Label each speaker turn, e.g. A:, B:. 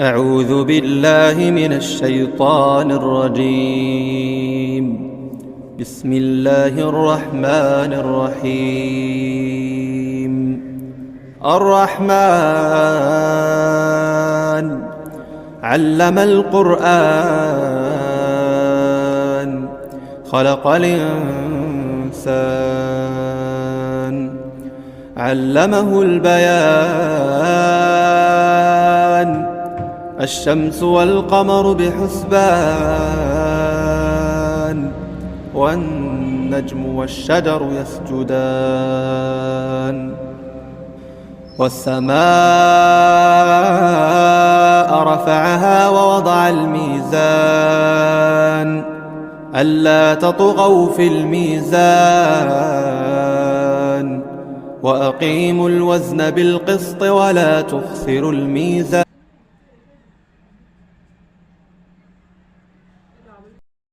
A: أعوذ بالله من الشيطان الرجيم. بسم الله الرحمن الرحيم. الرحمن علم القرآن خلق الإنسان علمه البيان الشمس والقمر بحسبان والنجم والشجر يسجدان والسماء رفعها ووضع الميزان ألا تطغوا في الميزان وأقيموا الوزن بالقسط ولا تخسروا الميزان.